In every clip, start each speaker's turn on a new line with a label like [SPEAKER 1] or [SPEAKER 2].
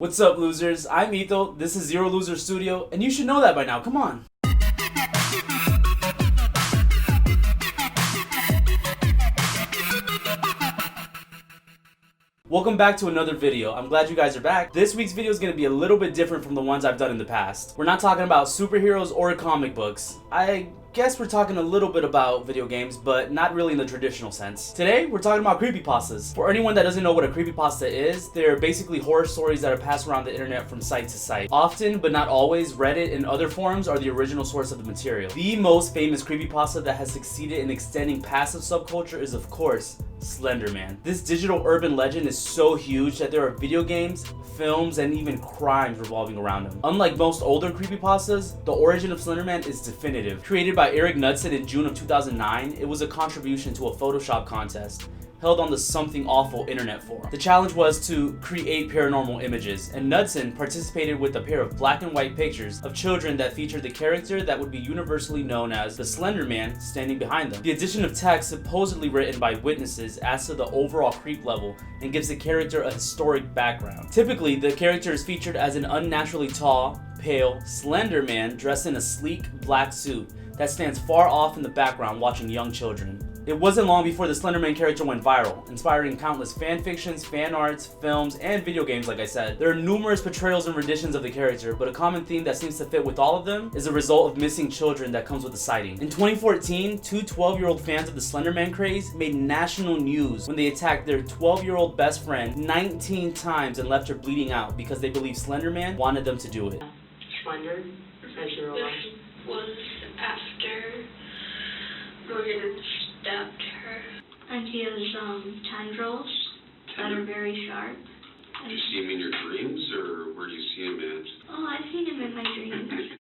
[SPEAKER 1] What's up, losers? I'm Etho, this is Zero Loser Studio, and you should know that by now, come on. Welcome back to another video. I'm glad you guys are back. This week's video is going to be a little bit different from the ones I've done in the past. We're not talking about superheroes or comic books. I guess we're talking a little bit about video games, but not really in the traditional sense. Today, we're talking about creepypastas. For anyone that doesn't know what a creepypasta is, they're basically horror stories that are passed around the internet from site to site. Often, but not always, Reddit and other forums are the original source of the material. The most famous creepypasta that has succeeded in extending passive subculture is, of course, Slender Man. This digital urban legend is so huge that there are video games, films, and even crimes revolving around him. Unlike most older creepypastas, the origin of Slender Man is definitive. Created by Eric Knudsen in June of 2009, it was a contribution to a Photoshop contest held on the Something Awful internet forum. The challenge was to create paranormal images, and Knudsen participated with a pair of black and white pictures of children that featured the character that would be universally known as the Slender Man standing behind them. The addition of text supposedly written by witnesses adds to the overall creep level and gives the character a historic background. Typically, the character is featured as an unnaturally tall, pale, slender man dressed in a sleek black suit that stands far off in the background watching young children. It wasn't long before the Slender Man character went viral, inspiring countless fan fictions, fan arts, films, and video games like I said. There are numerous portrayals and renditions of the character, but a common theme that seems to fit with all of them is the result of missing children that comes with the sighting. In 2014, two 12-year-old fans of the Slender Man craze made national news when they attacked their 12-year-old best friend 19 times and left her bleeding out because they believed Slender Man wanted them to do it.
[SPEAKER 2] Slender, as your
[SPEAKER 3] This was after Morgan stabbed her. And he has tendrils that are very sharp.
[SPEAKER 4] Do you see him in your dreams, or where do you see him at?
[SPEAKER 3] Oh, I've seen him in my dreams.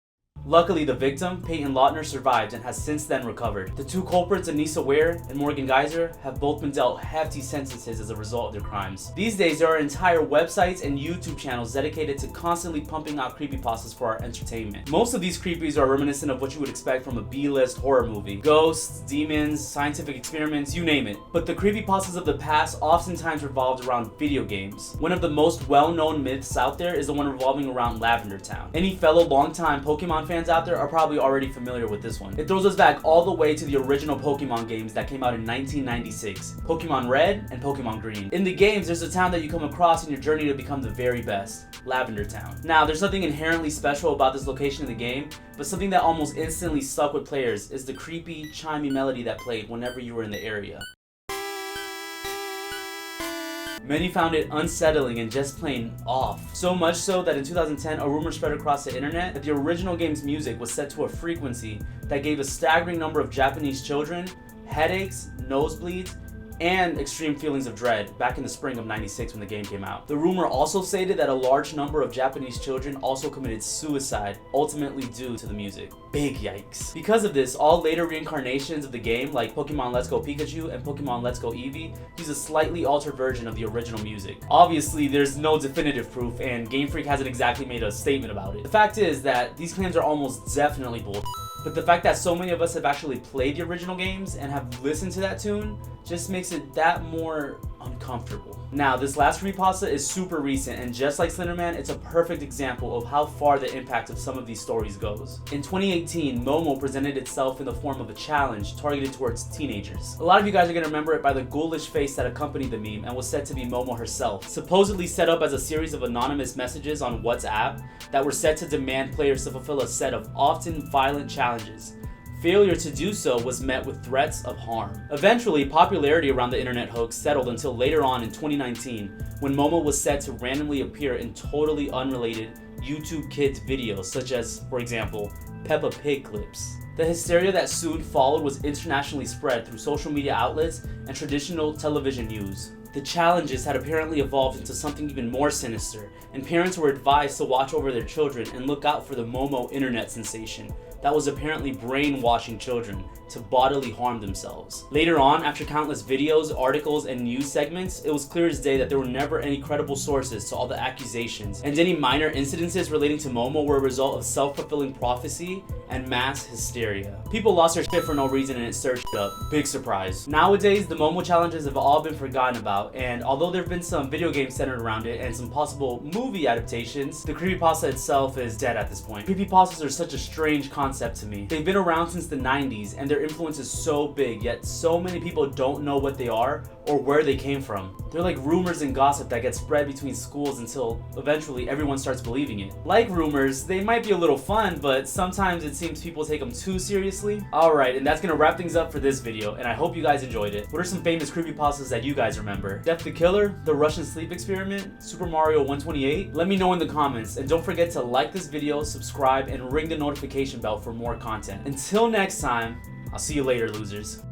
[SPEAKER 1] Luckily, the victim, Peyton Lautner, survived and has since then recovered. The two culprits, Anissa Ware and Morgan Geyser, have both been dealt hefty sentences as a result of their crimes. These days, there are entire websites and YouTube channels dedicated to constantly pumping out creepypastas for our entertainment. Most of these creepies are reminiscent of what you would expect from a B-list horror movie. Ghosts, demons, scientific experiments, you name it. But the creepypastas of the past oftentimes revolved around video games. One of the most well-known myths out there is the one revolving around Lavender Town. Any fellow longtime Pokemon fans out there are probably already familiar with this one. It throws us back all the way to the original Pokemon games that came out in 1996, Pokemon Red and Pokemon Green. In the games, there's a town that you come across in your journey to become the very best, Lavender Town. Now, there's nothing inherently special about this location in the game, but something that almost instantly stuck with players is the creepy, chimey melody that played whenever you were in the area. Many found it unsettling and just plain off. So much so that in 2010, a rumor spread across the internet that the original game's music was set to a frequency that gave a staggering number of Japanese children headaches, nosebleeds, and extreme feelings of dread back in the spring of '96 when the game came out. The rumor also stated that a large number of Japanese children also committed suicide, ultimately due to the music. Big yikes. Because of this, all later reincarnations of the game, like Pokemon Let's Go Pikachu and Pokemon Let's Go Eevee, use a slightly altered version of the original music. Obviously, there's no definitive proof, and Game Freak hasn't exactly made a statement about it. The fact is that these claims are almost definitely bullshit. But the fact that so many of us have actually played the original games and have listened to that tune just makes it that more uncomfortable. Now, this last creepypasta is super recent, and just like Slender Man, it's a perfect example of how far the impact of some of these stories goes. In 2018, Momo presented itself in the form of a challenge targeted towards teenagers. A lot of you guys are going to remember it by the ghoulish face that accompanied the meme and was said to be Momo herself. Supposedly set up as a series of anonymous messages on WhatsApp that were set to demand players to fulfill a set of often violent challenges. Failure to do so was met with threats of harm. Eventually, popularity around the internet hoax settled until later on in 2019, when Momo was said to randomly appear in totally unrelated YouTube Kids videos, such as, for example, Peppa Pig clips. The hysteria that soon followed was internationally spread through social media outlets and traditional television news. The challenges had apparently evolved into something even more sinister, and parents were advised to watch over their children and look out for the Momo internet sensation that was apparently brainwashing children to bodily harm themselves. Later on, after countless videos, articles, and news segments, it was clear as day that there were never any credible sources to all the accusations, and any minor incidences relating to Momo were a result of self-fulfilling prophecy and mass hysteria. People lost their shit for no reason and it surged up. Big surprise. Nowadays, the Momo challenges have all been forgotten about, and although there have been some video games centered around it and some possible movie adaptations, the creepypasta itself is dead at this point. Creepypastas are such a strange concept to me. They've been around since the 90s and their influence is so big, yet so many people don't know what they are or where they came from. They're like rumors and gossip that get spread between schools until eventually everyone starts believing it. Like rumors, they might be a little fun, but sometimes it seems people take them too seriously. Alright, and that's gonna wrap things up for this video, and I hope you guys enjoyed it. What are some famous creepypastas that you guys remember? Death the Killer? The Russian Sleep Experiment? Super Mario 128? Let me know in the comments, and don't forget to like this video, subscribe, and ring the notification bell for more content. Until next time, I'll see you later, losers.